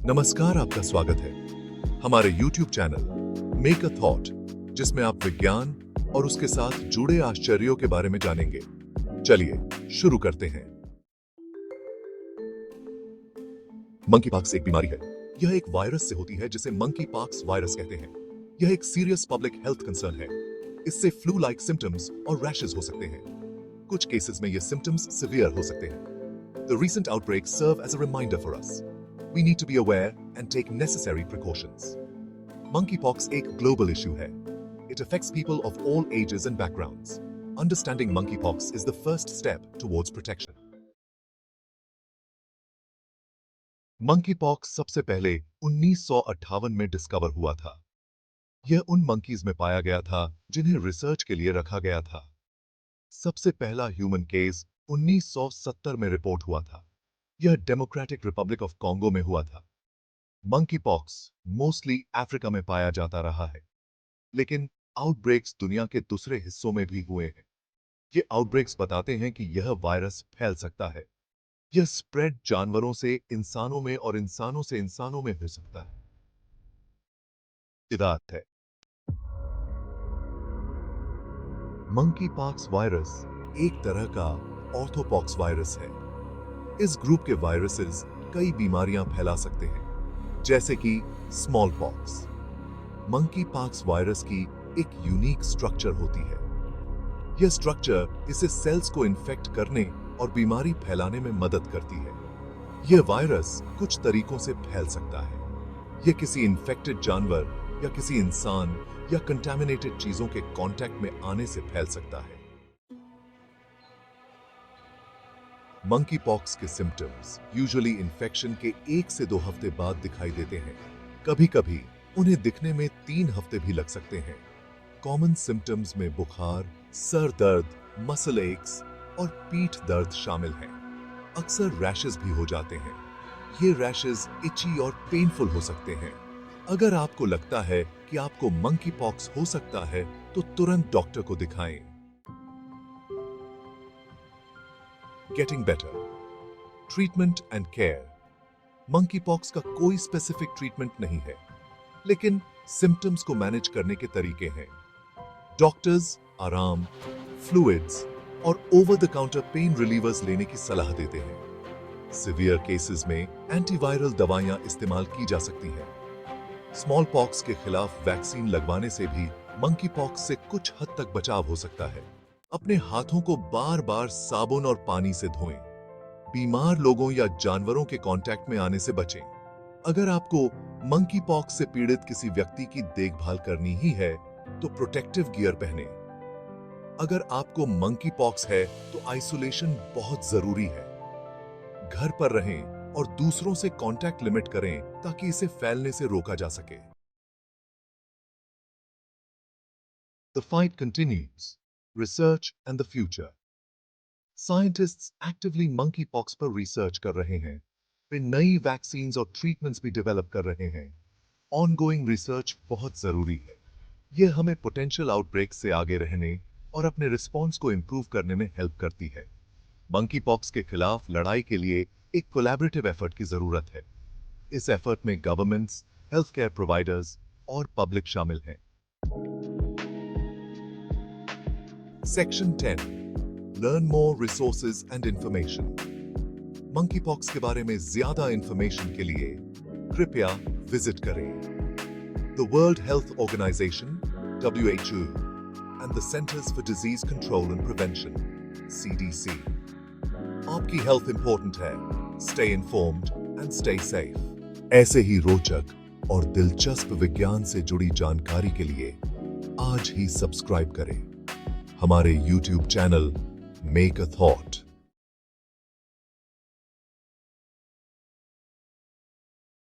नमस्कार, आपका स्वागत है हमारे YouTube channel make a thought, जिसमें आप विज्ञान और उसके साथ जुड़े आश्चर्यों के बारे में जानेंगे। चलिए शुरू करते हैं। मंकी पॉक्स एक बीमारी है। यह एक वायरस से होती है जिसे मंकी पॉक्स वायरस कहते हैं। यह एक सीरियस पब्लिक हेल्थ कंसर्न है। इससे फ्लू लाइक सिम्टम्स और रैशेस हो सकते हैं। कुछ केसेस में ये सिम्टम्स सिवियर हो सकते हैं। The recent outbreaks serve as a reminder for us. We need to be aware and take necessary precautions. Monkeypox एक global issue है. It affects people of all ages and backgrounds. Understanding monkeypox is the first step towards protection. Monkeypox सबसे पहले 1958 में discover हुआ था। यह उन monkeys में पाया गया था जिन्हें रिसर्च के लिए रखा गया था। सबसे पहला ह्यूमन केस 1970 में रिपोर्ट हुआ था। यह डेमोक्रेटिक रिपब्लिक ऑफ कॉन्गो में हुआ था। मंकी पॉक्स मोस्टली अफ्रीका में पाया जाता रहा है, लेकिन आउटब्रेक्स दुनिया के दूसरे हिस्सों में भी हुए हैं। ये आउटब्रेक्स बताते हैं कि यह वायरस फैल सकता है। यह स्प्रेड जानवरों से इंसानों में और इंसानों से इंसानों में हो सकता है। हिदायत है। मंकी पॉक्स वायरस एक तरह का ऑर्थोपॉक्स वायरस है। इस ग्रुप के वायरसेस कई बीमारियां फैला सकते हैं, जैसे कि small pox. Monkey pox virus की एक यूनिक स्ट्रक्चर होती है। यह स्ट्रक्चर इसे सेल्स को इन्फेक्ट करने और बीमारी फैलाने में मदद करती है। यह वायरस कुछ तरीकों से फैल सकता है। यह किसी इन्फेक्टेड जानवर या किसी इंसान या कंटामिनेटेड चीजों के कांटेक्ट में आने से फैल सकता है। मंकी पॉक्स के सिम्टम्स यूजुअली इन्फेक्शन के 1 से 2 हफ्ते बाद दिखाई देते हैं। कभी-कभी उन्हें दिखने में 3 हफ्ते भी लग सकते हैं। कॉमन सिम्टम्स में बुखार, सर दर्द, मसल एक्स और पीठ दर्द शामिल हैं। अक्सर रैशेस भी हो जाते हैं। ये रैशेस इची और पेनफुल हो सकते हैं। अगर आपको लगता है कि आपको मंकी पॉक्स हो सकता है, तो तुरंत डॉक्टर को दिखाएं। Getting better, treatment and care. Monkey pox का कोई स्पेसिफिक ट्रीटमेंट नहीं है, लेकिन सिम्टम्स को मैनेज करने के तरीके हैं। डॉक्टर्स आराम, फ्लूइड्स और over the counter pen relievers लेने की सलाह देते हैं। सिवियर केसेस में एंटीवायरल दवाइयां इस्तेमाल की जा सकती हैं। स्मॉल पॉक्स के खिलाफ वैक्सीन लगवाने से भी मंकी पॉक्स से कुछ हद तक बचाव हो सकता है। अपने हाथों को बार-बार साबुन और पानी से धोएं। बीमार लोगों या जानवरों के कांटेक्ट में आने से बचें। अगर आपको मंकी पॉक्स से पीड़ित किसी व्यक्ति की देखभाल करनी ही है, तो प्रोटेक्टिव गियर पहनें। अगर आपको मंकी पॉक्स है, तो आइसोलेशन बहुत जरूरी है। घर पर रहें और दूसरों से कांटेक्ट लिमिट करें ताकि इसे फैलने से रोका जा सके। The fight continues. Research and the future. Scientists actively monkeypox पर रिसर्च कर रहे हैं। वे नई वैक्सीन्स और ट्रीटमेंट्स भी डेवलप कर रहे हैं। ऑनगोइंग रिसर्च बहुत जरूरी है। यह हमें पोटेंशियल आउटब्रेक से आगे रहने और अपने रिस्पॉन्स को इंप्रूव करने में हेल्प करती है। मंकी पॉक्स के खिलाफ लड़ाई के लिए एक कोलैबोरेटिव एफर्ट की जरूरत है। इस एफर्ट में गवर्नमेंट्स, हेल्थ केयर प्रोवाइडर्स और पब्लिक शामिल हैं। Section 10, learn more resources and information. Monkey pox के बारे में ज्यादा इंफॉर्मेशन के लिए कृपया विजिट करें the world health organisation WHO and the centers for disease control and prevention CDC। आपकी हेल्थ इंपॉर्टेंट है। Stay informed and stay safe. ऐसे ही रोचक और दिलचस्प विज्ञान से जुड़ी जानकारी के लिए आज ही सब्सक्राइब करें हमारे YouTube channel make a thought.